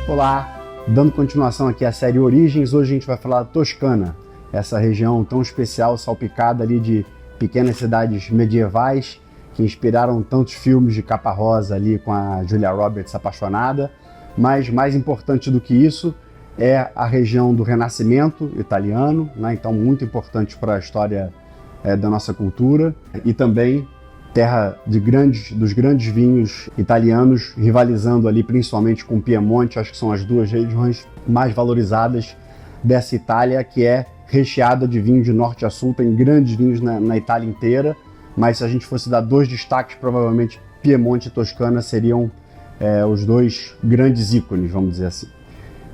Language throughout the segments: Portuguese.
Olá, dando continuação aqui à série Origens, hoje a gente vai falar da Toscana, essa região tão especial, salpicada ali de pequenas cidades medievais que inspiraram tantos filmes de capa rosa ali com a Julia Roberts apaixonada, mas mais importante do que isso é a região do Renascimento italiano, né? Então muito importante para a história da nossa cultura, e também terra dos grandes vinhos italianos, rivalizando ali principalmente com o Piemonte. Acho que são as duas regiões mais valorizadas dessa Itália, que é recheada de vinhos de norte a sul. Tem grandes vinhos na Itália inteira, mas se a gente fosse dar dois destaques, provavelmente Piemonte e Toscana seriam os dois grandes ícones, vamos dizer assim.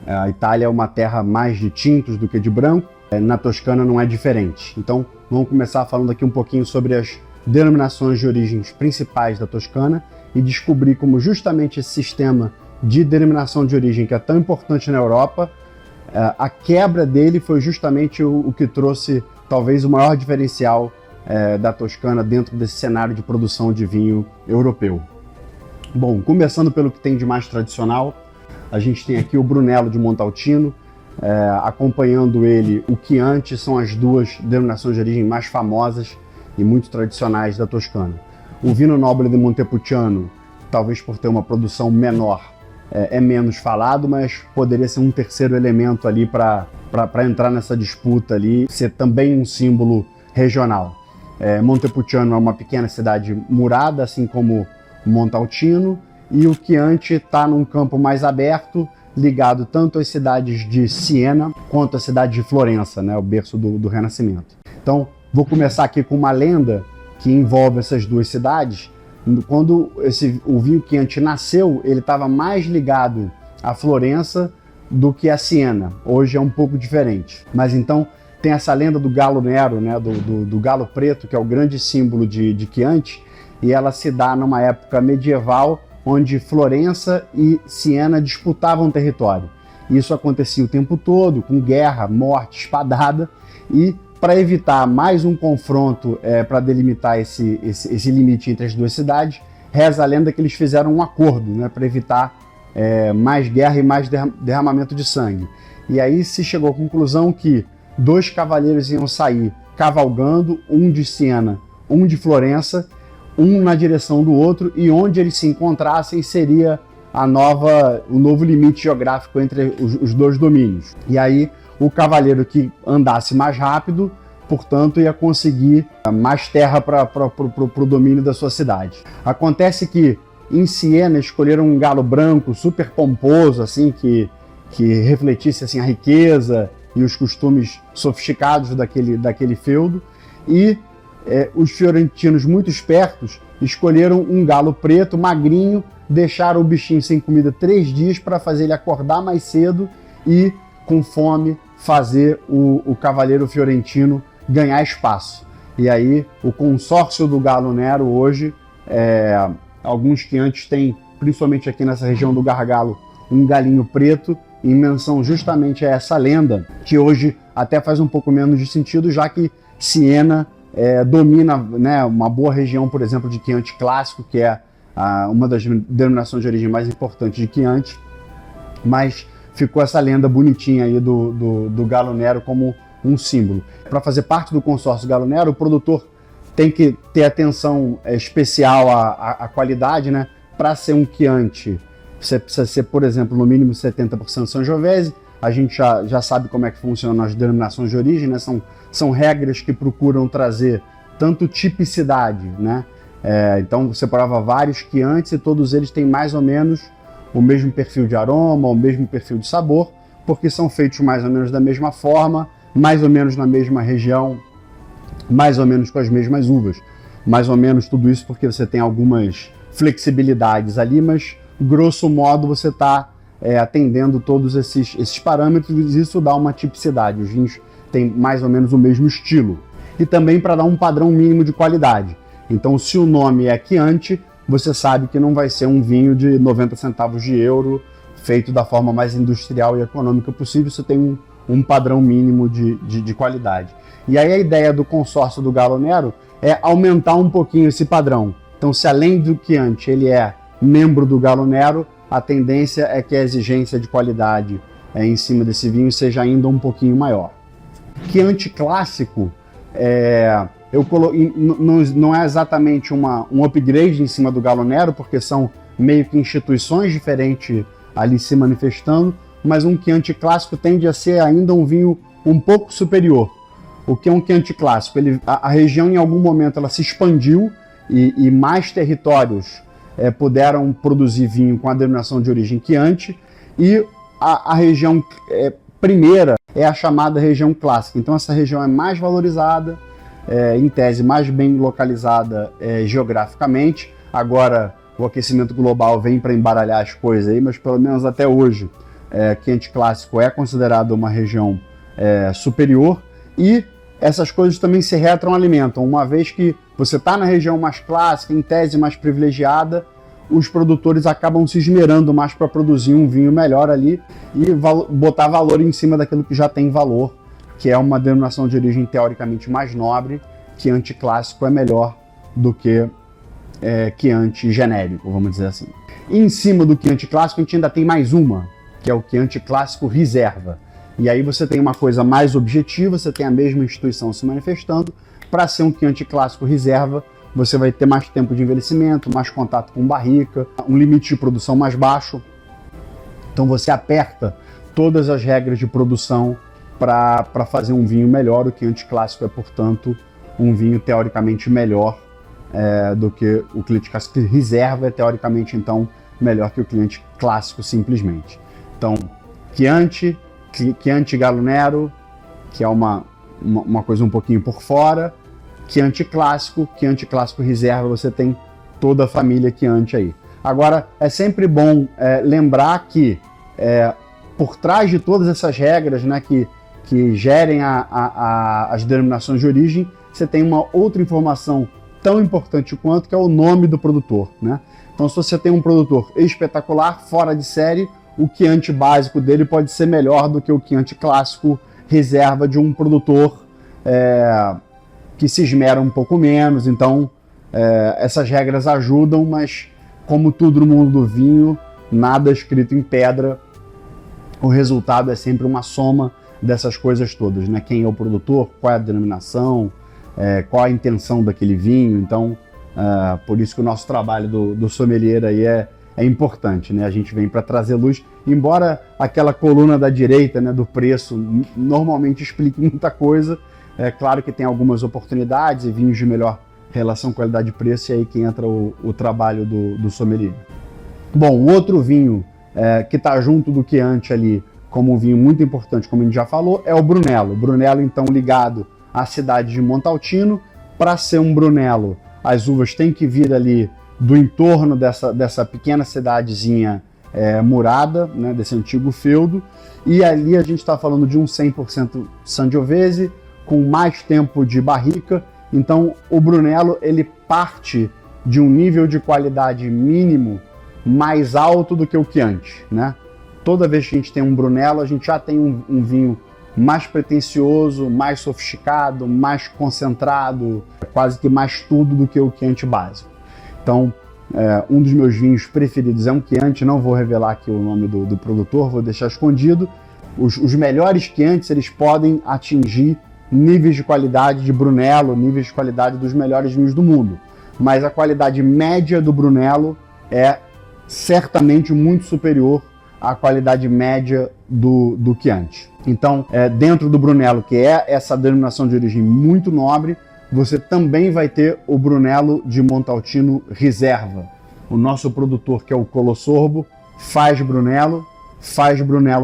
A Itália é uma terra mais de tintos do que de branco, na Toscana não é diferente. Então vamos começar falando aqui um pouquinho sobre as denominações de origens principais da Toscana e descobrir como justamente esse sistema de denominação de origem, que é tão importante na Europa, a quebra dele foi justamente o que trouxe talvez o maior diferencial da Toscana dentro desse cenário de produção de vinho europeu. Bom, começando pelo que tem de mais tradicional, a gente tem aqui o Brunello de Montalcino, acompanhando ele o Chianti. São as duas denominações de origem mais famosas e muito tradicionais da Toscana. O vinho Noble de Montepulciano, talvez por ter uma produção menor, é menos falado, mas poderia ser um terceiro elemento ali para entrar nessa disputa ali, ser também um símbolo regional. Montepulciano é uma pequena cidade murada, assim como Montalcino, e o Chianti está num campo mais aberto, ligado tanto às cidades de Siena quanto à cidade de Florença, né, o berço do Renascimento. Então, vou começar aqui com uma lenda que envolve essas duas cidades. Quando o vinho Chianti nasceu, ele estava mais ligado a Florença do que a Siena. Hoje é um pouco diferente. Mas então tem essa lenda do galo Nero, né, do galo preto, que é o grande símbolo de Chianti, e ela se dá numa época medieval, onde Florença e Siena disputavam território. Isso acontecia o tempo todo, com guerra, morte, espadada, e para evitar mais um confronto, para delimitar esse limite entre as duas cidades, reza a lenda que eles fizeram um acordo, né, para evitar mais guerra e mais derramamento de sangue. E aí se chegou à conclusão que dois cavaleiros iam sair cavalgando, um de Siena, um de Florença, um na direção do outro, e onde eles se encontrassem seria o novo limite geográfico entre os dois domínios. E aí o cavaleiro que andasse mais rápido, portanto, ia conseguir mais terra para o domínio da sua cidade. Acontece que em Siena escolheram um galo branco super pomposo, assim, que refletisse assim, a riqueza e os costumes sofisticados daquele feudo, e os fiorentinos, muito espertos, escolheram um galo preto, magrinho, deixaram o bichinho sem comida 3 dias para fazer ele acordar mais cedo e, com fome, fazer o cavaleiro fiorentino ganhar espaço. E aí o consórcio do galo Nero hoje, alguns Chiantis têm, principalmente aqui nessa região do Gargalo, um galinho preto, em menção justamente a essa lenda, que hoje até faz um pouco menos de sentido, já que Siena domina, né, uma boa região, por exemplo, de Chianti clássico, que é uma das denominações de origem mais importantes de Chianti, mas ficou essa lenda bonitinha aí do galo Nero como um símbolo. Para fazer parte do consórcio galo Nero, o produtor tem que ter atenção especial à qualidade, né? Para ser um Chianti, você precisa ser, por exemplo, no mínimo 70% Sangiovese. A gente já sabe como é que funcionam as denominações de origem, né? São regras que procuram trazer tanto tipicidade, né? Então você prova vários Chiantis e todos eles têm mais ou menos o mesmo perfil de aroma, o mesmo perfil de sabor, porque são feitos mais ou menos da mesma forma, mais ou menos na mesma região, mais ou menos com as mesmas uvas. Mais ou menos tudo isso porque você tem algumas flexibilidades ali, mas grosso modo você está atendendo todos esses parâmetros, e isso dá uma tipicidade. Os vinhos têm mais ou menos o mesmo estilo. E também para dar um padrão mínimo de qualidade. Então, se o nome é Chianti, você sabe que não vai ser um vinho de 90 centavos de euro, feito da forma mais industrial e econômica possível. Você tem um padrão mínimo de qualidade. E aí a ideia do consórcio do galo Nero é aumentar um pouquinho esse padrão. Então, se além do Chianti ele é membro do galo Nero, a tendência é que a exigência de qualidade em cima desse vinho seja ainda um pouquinho maior. Chianti clássico, não é exatamente um upgrade em cima do Gallo Nero, porque são meio que instituições diferentes ali se manifestando, mas um Chianti clássico tende a ser ainda um vinho um pouco superior. O que é um Chianti clássico? A região em algum momento ela se expandiu e mais territórios puderam produzir vinho com a denominação de origem Chianti, e a região primeira é a chamada região clássica. Então essa região é mais valorizada, em tese mais bem localizada geograficamente. Agora o aquecimento global vem para embaralhar as coisas aí, mas pelo menos até hoje Chianti clássico é considerado uma região superior, e essas coisas também se retroalimentam. Uma vez que você está na região mais clássica, em tese mais privilegiada, os produtores acabam se esmerando mais para produzir um vinho melhor ali e botar valor em cima daquilo que já tem valor, que é uma denominação de origem teoricamente mais nobre. Chianti clássico é melhor do que Chianti genérico, vamos dizer assim. E em cima do Chianti clássico a gente ainda tem mais uma, que é o Chianti clássico Riserva. E aí você tem uma coisa mais objetiva, você tem a mesma instituição se manifestando. Para ser um Chianti clássico Riserva, você vai ter mais tempo de envelhecimento, mais contato com barrica, um limite de produção mais baixo. Então você aperta todas as regras de produção para fazer um vinho melhor. O Chianti clássico é, portanto, um vinho teoricamente melhor do que o Chianti clássico Riserva, é teoricamente, então, melhor que o Chianti clássico simplesmente. Então, Chianti Gallo Nero, que é uma coisa um pouquinho por fora. Chianti clássico Riserva, você tem toda a família Chianti aí. Agora, é sempre bom lembrar que por trás de todas essas regras, né, que gerem as denominações de origem, você tem uma outra informação tão importante quanto, que é o nome do produtor, né? Então, se você tem um produtor espetacular, fora de série, o Chianti básico dele pode ser melhor do que o Chianti clássico Riserva de um produtor que se esmera um pouco menos. Então, essas regras ajudam, mas como tudo no mundo do vinho, nada escrito em pedra. O resultado é sempre uma soma dessas coisas todas, né? Quem é o produtor, qual é a denominação, qual a intenção daquele vinho. Então, por isso que o nosso trabalho do sommelier aí é importante, né? A gente vem para trazer luz, embora aquela coluna da direita, né, do preço normalmente explique muita coisa. É claro que tem algumas oportunidades e vinhos de melhor relação qualidade-preço, e aí que entra o trabalho do sommelier. Bom, o outro vinho que está junto do Chianti ali, como um vinho muito importante, como a gente já falou, é o Brunello. Brunello, então, ligado à cidade de Montalcino. Para ser um Brunello, as uvas têm que vir ali do entorno dessa pequena cidadezinha murada, né, desse antigo feudo, e ali a gente está falando de um 100% Sangiovese, com mais tempo de barrica. Então o Brunello ele parte de um nível de qualidade mínimo mais alto do que o Chianti, né? Toda vez que a gente tem um Brunello, a gente já tem um vinho mais pretensioso, mais sofisticado, mais concentrado, quase que mais tudo do que o Chianti básico. Então, um dos meus vinhos preferidos é um Chianti. Não vou revelar aqui o nome do produtor, vou deixar escondido. Os melhores Chiantis, eles podem atingir níveis de qualidade de Brunello, níveis de qualidade dos melhores vinhos do mundo. Mas a qualidade média do Brunello é certamente muito superior à qualidade média do Chianti. Então, dentro do Brunello, que é essa denominação de origem muito nobre, você também vai ter o Brunello de Montalcino Riserva. O nosso produtor, que é o Colossorbo, faz Brunello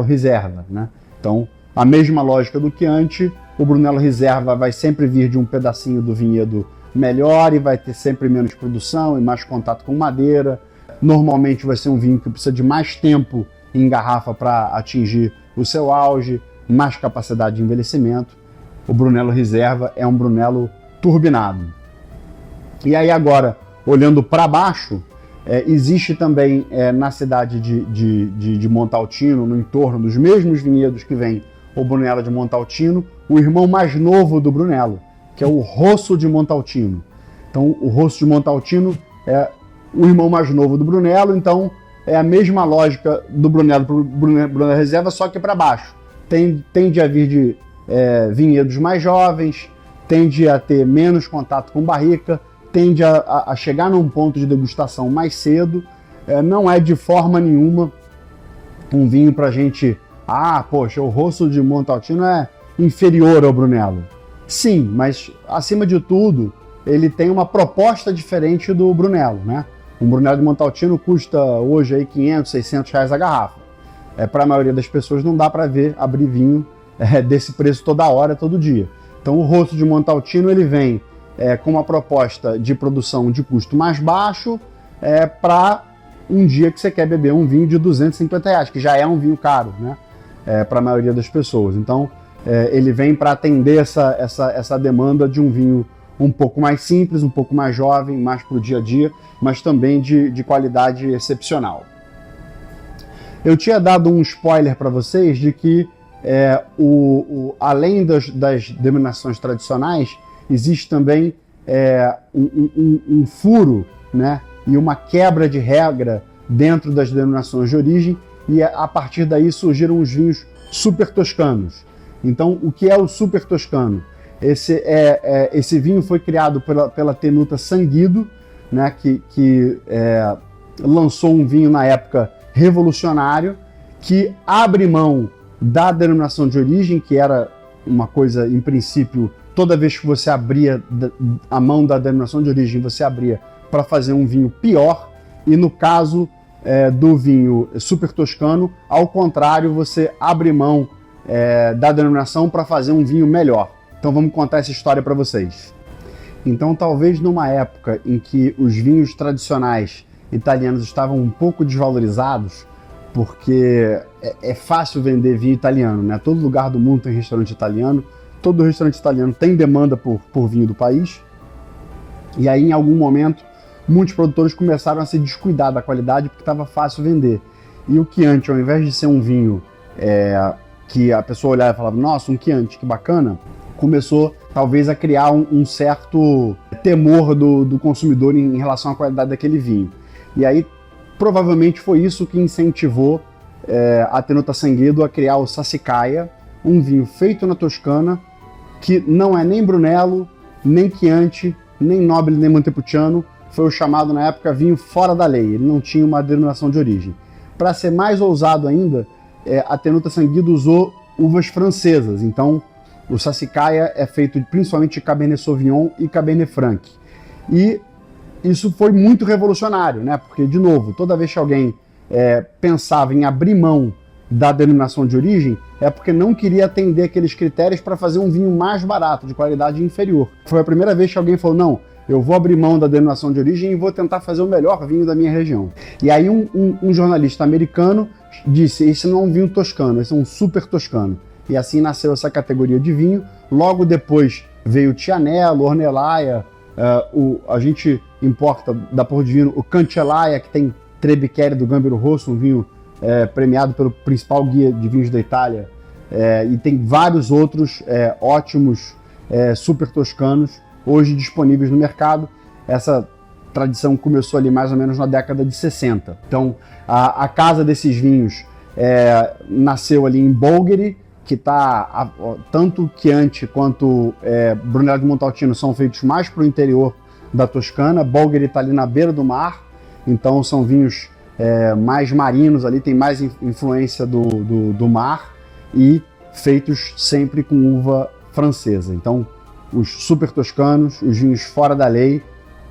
Riserva, né? Então, a mesma lógica do Chianti, o Brunello Riserva vai sempre vir de um pedacinho do vinhedo melhor e vai ter sempre menos produção e mais contato com madeira. Normalmente vai ser um vinho que precisa de mais tempo em garrafa para atingir o seu auge, mais capacidade de envelhecimento. O Brunello Riserva é um Brunello turbinado. E aí agora, olhando para baixo, existe também na cidade de Montalcino, no entorno dos mesmos vinhedos que vem o Brunello de Montalcino, o irmão mais novo do Brunello, que é o Rosso de Montalcino. Então o Rosso de Montalcino é o irmão mais novo do Brunello. Então é a mesma lógica do Brunello para o Brunello Reserva, só que para baixo. Tende a vir de vinhedos mais jovens, tende a ter menos contato com barrica, tende a chegar num ponto de degustação mais cedo. Não é de forma nenhuma um vinho para a gente... poxa, o Rosso de Montalcino é inferior ao Brunello. Sim, mas acima de tudo, ele tem uma proposta diferente do Brunello, né? Um Brunello de Montalcino custa hoje aí 500, 600 reais a garrafa. Para a maioria das pessoas não dá para abrir vinho desse preço toda hora, todo dia. Então o Rosso de Montalcino ele vem com uma proposta de produção de custo mais baixo para um dia que você quer beber um vinho de 250 reais, que já é um vinho caro, né? Para a maioria das pessoas. Então ele vem para atender essa demanda de um vinho um pouco mais simples, um pouco mais jovem, mais para o dia a dia, mas também de qualidade excepcional. Eu tinha dado um spoiler para vocês de que além das denominações tradicionais, existe também um furo, né, e uma quebra de regra dentro das denominações de origem, e a partir daí surgiram os vinhos super toscanos. Então, o que é o super toscano? Esse vinho foi criado pela Tenuta Sanguido, né, que lançou um vinho na época revolucionário, que abre mão da denominação de origem, que era uma coisa, em princípio, toda vez que você abria a mão da denominação de origem, você abria para fazer um vinho pior, e no caso do vinho super toscano, ao contrário, você abre mão da denominação para fazer um vinho melhor. Então vamos contar essa história para vocês. Então talvez numa época em que os vinhos tradicionais italianos estavam um pouco desvalorizados, porque é fácil vender vinho italiano, né? Todo lugar do mundo tem restaurante italiano, todo restaurante italiano tem demanda por vinho do país, e aí em algum momento muitos produtores começaram a se descuidar da qualidade porque estava fácil vender. E o Chianti, ao invés de ser um vinho que a pessoa olhava e falava, nossa, um Chianti, que bacana, começou talvez a criar um certo temor do consumidor em relação à qualidade daquele vinho. E aí provavelmente foi isso que incentivou a Tenuta Sanguido a criar o Sassicaia, um vinho feito na Toscana, que não é nem Brunello, nem Chianti, nem Nobile, nem Montepulciano. Foi o chamado na época vinho fora da lei, ele não tinha uma denominação de origem. Para ser mais ousado ainda, a Tenuta Sanguido usou uvas francesas, então o Sassicaia é feito principalmente de Cabernet Sauvignon e Cabernet Franc. E isso foi muito revolucionário, né? Porque, de novo, toda vez que alguém pensava em abrir mão da denominação de origem, é porque não queria atender aqueles critérios para fazer um vinho mais barato, de qualidade inferior. Foi a primeira vez que alguém falou, não, eu vou abrir mão da denominação de origem e vou tentar fazer o melhor vinho da minha região. E aí um jornalista americano disse, esse não é um vinho toscano, esse é um super toscano. E assim nasceu essa categoria de vinho. Logo depois veio o Tianello, Ornellaia, a gente importa da Porto Divino o Cancellaia, que tem Trebbieri do Gambero Rosso, um vinho premiado pelo principal guia de vinhos da Itália, e tem vários outros ótimos super toscanos hoje disponíveis no mercado. Essa tradição começou ali mais ou menos na década de 60. Então a casa desses vinhos nasceu ali em Bolgheri, que está tanto Chianti quanto Brunello de Montalcino são feitos mais para o interior da Toscana. Bolgheri está ali na beira do mar, então são vinhos mais marinos ali, tem mais influência do mar, e feitos sempre com uva francesa. Então os super toscanos, os vinhos fora da lei,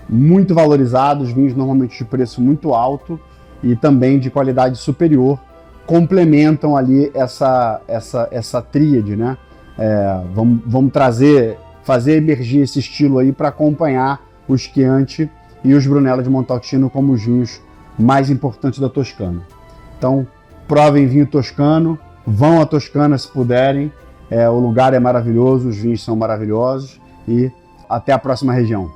muito valorizados, vinhos normalmente de preço muito alto e também de qualidade superior, complementam ali essa tríade, né? Vamos fazer emergir esse estilo aí para acompanhar os Chianti e os Brunello de Montalcino como os vinhos mais importantes da Toscana. Então, provem vinho toscano, vão à Toscana se puderem, o lugar é maravilhoso, os vinhos são maravilhosos, e até a próxima região.